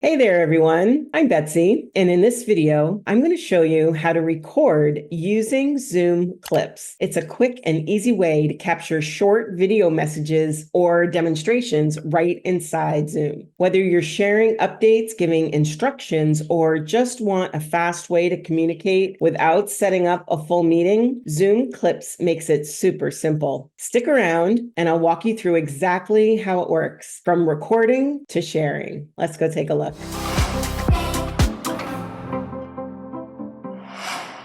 Hey there, everyone. I'm Betsy, and in this video, I'm going to show you how to record using Zoom Clips. It's a quick and easy way to capture short video messages or demonstrations right inside Zoom. Whether you're sharing updates, giving instructions, or just want a fast way to communicate without setting up a full meeting, Zoom Clips makes it super simple. Stick around, and I'll walk you through exactly how it works, from recording to sharing. Let's go take a look.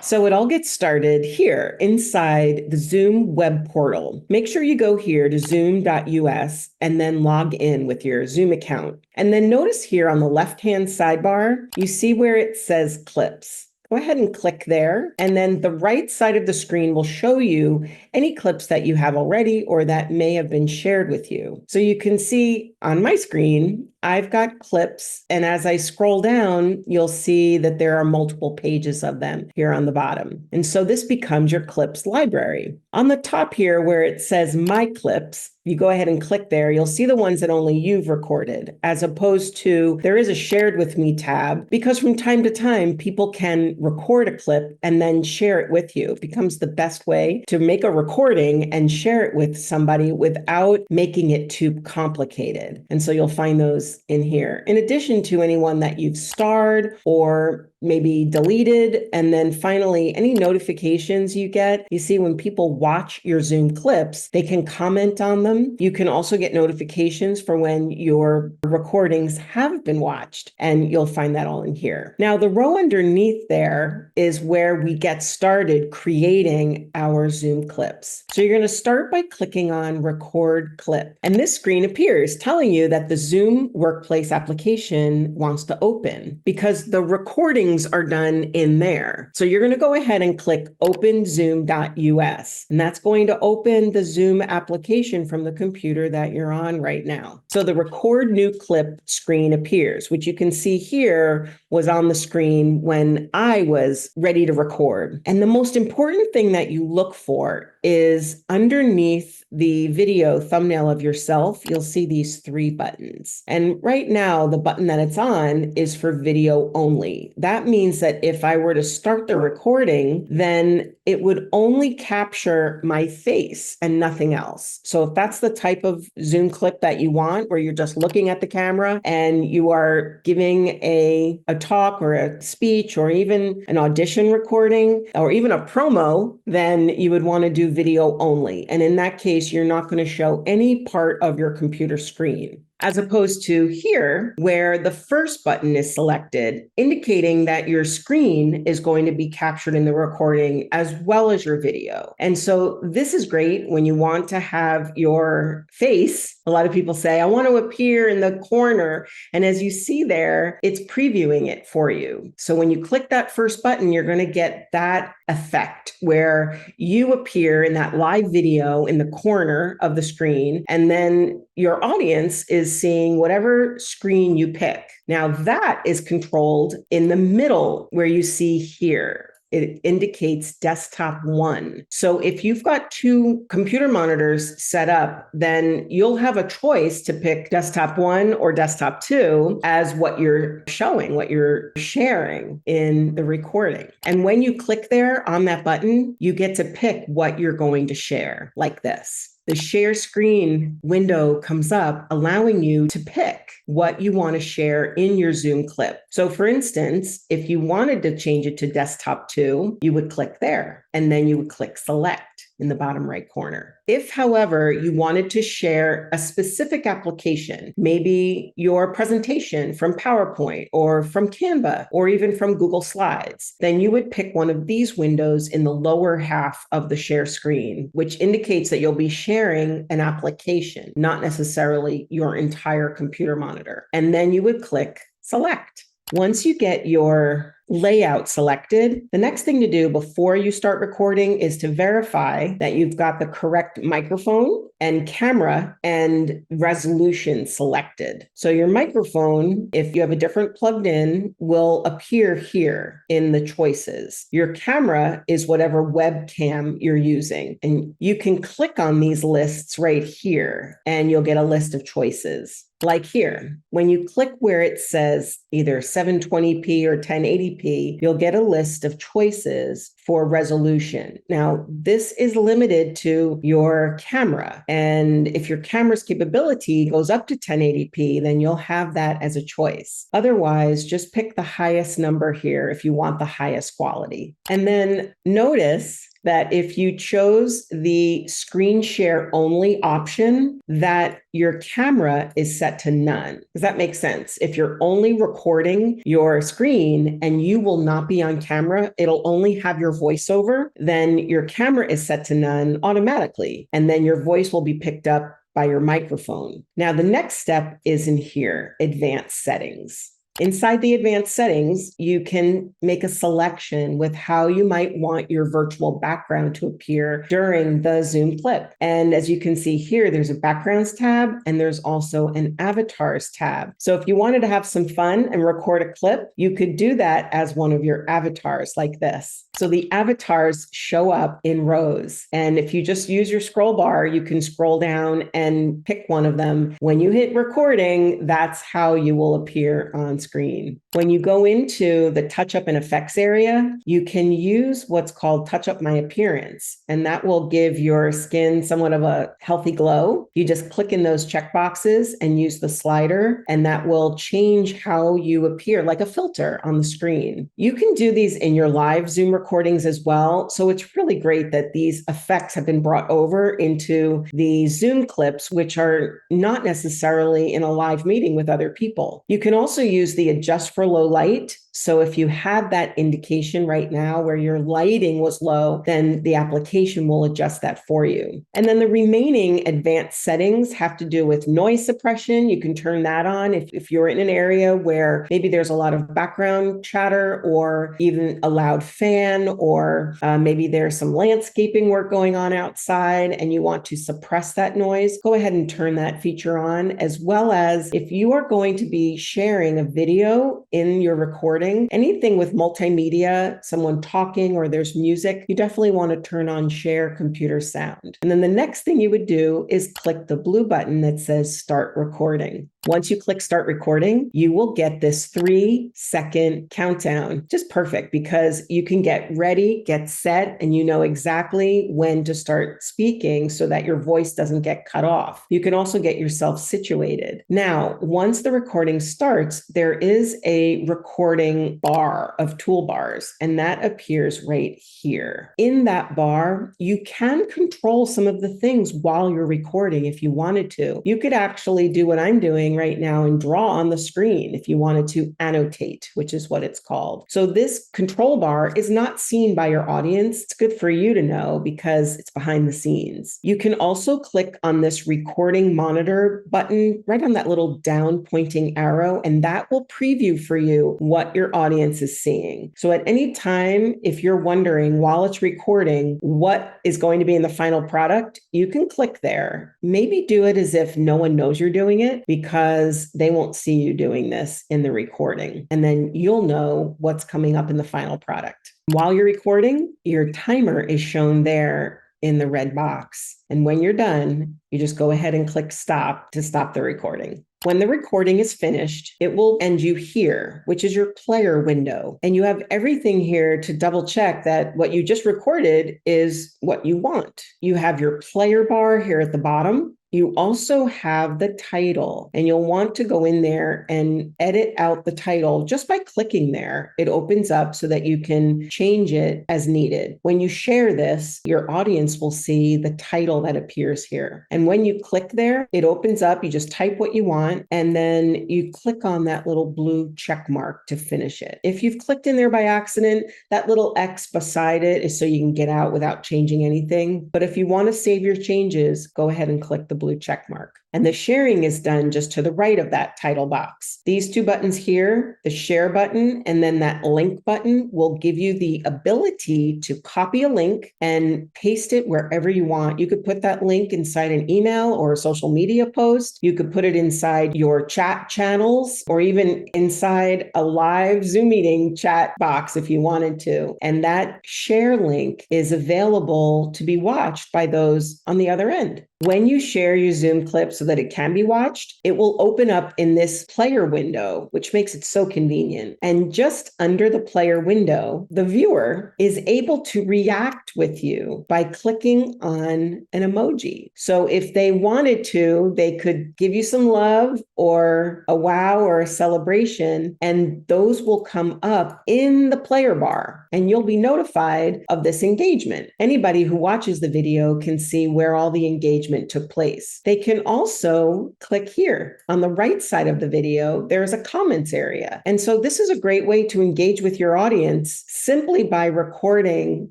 So it all gets started here inside the Zoom web portal. Make sure you go here to zoom.us and then log in with your Zoom account. And then notice here on the left-hand sidebar, you see where it says Clips. Go ahead and click there, and then the right side of the screen will show you any clips that you have already or that may have been shared with you. So you can see on my screen, I've got clips, and as I scroll down, you'll see that there are multiple pages of them here on the bottom. And so this becomes your clips library. On the top here where it says My Clips, you go ahead and click there, you'll see the ones that only you've recorded, as opposed to there is a Shared With Me tab, because from time to time, people can record a clip and then share it with you. It becomes the best way to make a recording and share it with somebody without making it too complicated. And so you'll find those in here, in addition to anyone that you've starred or maybe deleted. And then finally, any notifications you get, you see when people watch your Zoom clips, they can comment on them. You can also get notifications for when your recordings have been watched, and you'll find that all in here. Now, the row underneath there is where we get started creating our Zoom clips. So you're going to start by clicking on Record Clip. And this screen appears telling you that the Zoom Workplace application wants to open because the recordings are done in there. So you're going to go ahead and click Open Zoom.us, and that's going to open the Zoom application from the computer that you're on right now. So the Record New Clip screen appears, which you can see here was on the screen when I was ready to record. And the most important thing that you look for is underneath the video thumbnail of yourself, you'll see these three buttons. And right now, the button that it's on is for video only. That means that if I were to start the recording, then it would only capture my face and nothing else. So if that's the type of Zoom clip that you want, where you're just looking at the camera and you are giving a talk or a speech or even an audition recording or even a promo, then you would want to do video only. And in that case, you're not going to show any part of your computer screen, as opposed to here, where the first button is selected, indicating that your screen is going to be captured in the recording as well as your video. And so this is great when you want to have your face. A lot of people say, I want to appear in the corner. And as you see there, it's previewing it for you. So when you click that first button, you're going to get that effect where you appear in that live video in the corner of the screen, and then your audience is seeing whatever screen you pick. Now that is controlled in the middle where you see here. It indicates desktop 1. So if you've got two computer monitors set up, then you'll have a choice to pick desktop 1 or desktop 2 as what you're showing, what you're sharing in the recording. And when you click there on that button, you get to pick what you're going to share, like this. The share screen window comes up, allowing you to pick what you want to share in your Zoom clip. So for instance, if you wanted to change it to desktop 2, you would click there, and then you would click select in the bottom right corner. If, however, you wanted to share a specific application, maybe your presentation from PowerPoint or from Canva or even from Google Slides, then you would pick one of these windows in the lower half of the share screen, which indicates that you'll be sharing an application, not necessarily your entire computer monitor. And then you would click select. Once you get your layout selected, the next thing to do before you start recording is to verify that you've got the correct microphone and camera and resolution selected. So your microphone, if you have a different plugged in, will appear here in the choices. Your camera is whatever webcam you're using. And you can click on these lists right here and you'll get a list of choices. Like here, when you click where it says either 720p or 1080p, you'll get a list of choices for resolution. Now, this is limited to your camera. And if your camera's capability goes up to 1080p, then you'll have that as a choice. Otherwise, just pick the highest number here if you want the highest quality. And then notice that if you chose the screen share only option, that your camera is set to none. Does that make sense? If you're only recording your screen and you will not be on camera, it'll only have your voiceover, then your camera is set to none automatically. And then your voice will be picked up by your microphone. Now, the next step is in here, advanced settings. Inside the advanced settings, you can make a selection with how you might want your virtual background to appear during the Zoom clip. And as you can see here, there's a backgrounds tab and there's also an avatars tab. So if you wanted to have some fun and record a clip, you could do that as one of your avatars like this. So the avatars show up in rows. And if you just use your scroll bar, you can scroll down and pick one of them. When you hit recording, that's how you will appear on screen. When you go into the touch up and effects area, you can use what's called touch up my appearance, and that will give your skin somewhat of a healthy glow. You just click in those check boxes and use the slider, and that will change how you appear like a filter on the screen. You can do these in your live Zoom recordings as well. So it's really great that these effects have been brought over into the Zoom clips, which are not necessarily in a live meeting with other people. You can also use the adjust for low light. So if you have that indication right now where your lighting was low, then the application will adjust that for you. And then the remaining advanced settings have to do with noise suppression. You can turn that on if you're in an area where maybe there's a lot of background chatter or even a loud fan, or maybe there's some landscaping work going on outside and you want to suppress that noise. Go ahead and turn that feature on, as well as if you are going to be sharing a video in your recording, anything with multimedia, someone talking or there's music, you definitely want to turn on share computer sound. And then the next thing you would do is click the blue button that says start recording. Once you click start recording, you will get this 3-second countdown. Just perfect, because you can get ready, get set, and you know exactly when to start speaking so that your voice doesn't get cut off. You can also get yourself situated. Now, once the recording starts, there is a recording bar of toolbars, and that appears right here. In that bar, you can control some of the things while you're recording if you wanted to. You could actually do what I'm doing right now and draw on the screen if you wanted to annotate, which is what it's called. So this control bar is not seen by your audience. It's good for you to know because it's behind the scenes. You can also click on this recording monitor button right on that little down pointing arrow, and that will preview for you what your audience is seeing. So at any time, if you're wondering while it's recording what is going to be in the final product, you can click there. Maybe do it as if no one knows you're doing it, because they won't see you doing this in the recording. And then you'll know what's coming up in the final product. While you're recording, your timer is shown there in the red box. And when you're done, you just go ahead and click stop to stop the recording. When the recording is finished, it will end you here, which is your player window. And you have everything here to double check that what you just recorded is what you want. You have your player bar here at the bottom. You also have the title, and you'll want to go in there and edit out the title just by clicking there. It opens up so that you can change it as needed. When you share this, your audience will see the title that appears here. And when you click there, it opens up. You just type what you want, and then you click on that little blue check mark to finish it. If you've clicked in there by accident, that little X beside it is so you can get out without changing anything. But if you want to save your changes, go ahead and click the blue check mark. And the sharing is done just to the right of that title box. These two buttons here, the share button and then that link button, will give you the ability to copy a link and paste it wherever you want. You could put that link inside an email or a social media post. You could put it inside your chat channels or even inside a live Zoom meeting chat box if you wanted to. And that share link is available to be watched by those on the other end. When you share your Zoom clips so that it can be watched, it will open up in this player window, which makes it so convenient. And just under the player window, the viewer is able to react with you by clicking on an emoji. So if they wanted to, they could give you some love or a wow or a celebration, and those will come up in the player bar, and you'll be notified of this engagement. Anybody who watches the video can see where all the engagement took place. They can also click here on the right side of the video. There's a comments area. And so this is a great way to engage with your audience simply by recording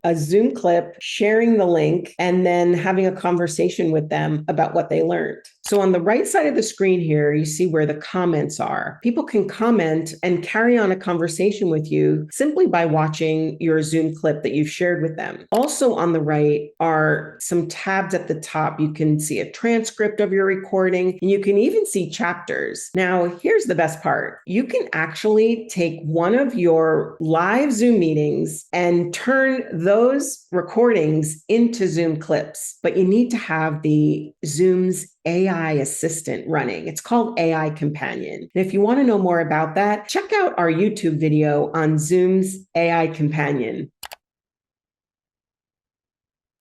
a Zoom clip, sharing the link, and then having a conversation with them about what they learned. So on the right side of the screen here, you see where the comments are. People can comment and carry on a conversation with you simply by watching your Zoom clip that you've shared with them. Also on the right are some tabs at the top. You can see a transcript of your recording, and you can even see chapters. Now, here's the best part. You can actually take one of your live Zoom meetings and turn those recordings into Zoom clips, but you need to have the Zoom's AI assistant running. It's called AI Companion. And if you want to know more about that, check out our YouTube video on Zoom's AI Companion.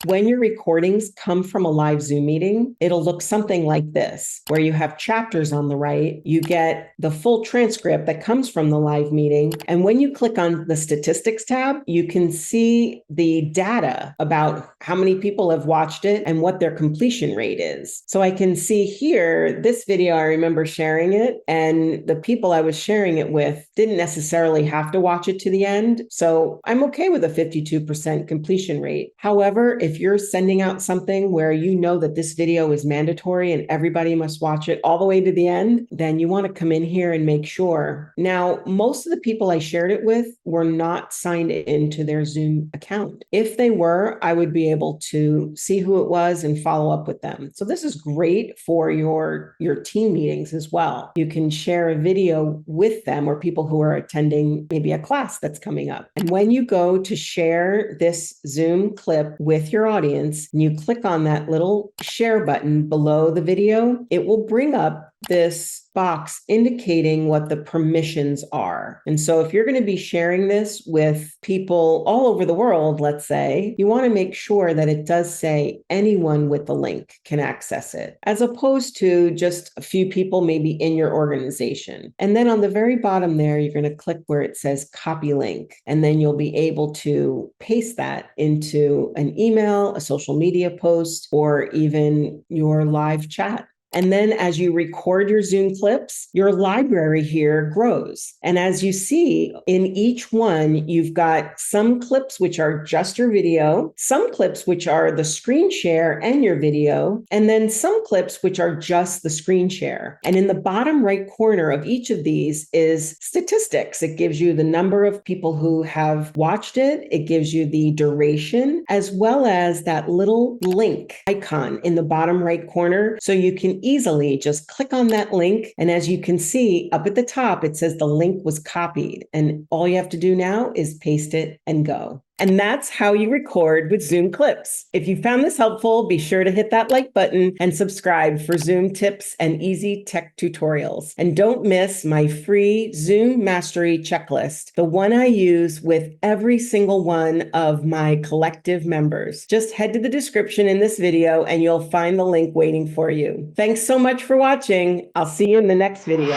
When your recordings come from a live Zoom meeting, it'll look something like this, where you have chapters on the right, you get the full transcript that comes from the live meeting, and when you click on the statistics tab, you can see the data about how many people have watched it and what their completion rate is. So I can see here, this video, I remember sharing it, and the people I was sharing it with didn't necessarily have to watch it to the end. So I'm okay with a 52% completion rate. However, if you're sending out something where you know that this video is mandatory and everybody must watch it all the way to the end, then you want to come in here and make sure. Now, most of the people I shared it with were not signed into their Zoom account. If they were, I would be able to see who it was and follow up with them. So this is great for your team meetings as well. You can share a video with them or people who are attending maybe a class that's coming up. And when you go to share this Zoom clip with your audience, and you click on that little share button below the video, it will bring up this box indicating what the permissions are. And so if you're going to be sharing this with people all over the world, let's say, you want to make sure that it does say anyone with the link can access it, as opposed to just a few people maybe in your organization. And then on the very bottom there, you're going to click where it says copy link, and then you'll be able to paste that into an email, a social media post, or even your live chat. And then as you record your Zoom clips, your library here grows. And as you see in each one, you've got some clips which are just your video, some clips which are the screen share and your video, and then some clips which are just the screen share. And in the bottom right corner of each of these is statistics. It gives you the number of people who have watched it. It gives you the duration, as well as that little link icon in the bottom right corner. So you can easily just click on that link. And as you can see up at the top, it says the link was copied. And all you have to do now is paste it and go. And that's how you record with Zoom clips. If you found this helpful, be sure to hit that like button and subscribe for Zoom tips and easy tech tutorials. And don't miss my free Zoom Mastery Checklist, the one I use with every single one of my collective members. Just head to the description in this video and you'll find the link waiting for you. Thanks so much for watching. I'll see you in the next video.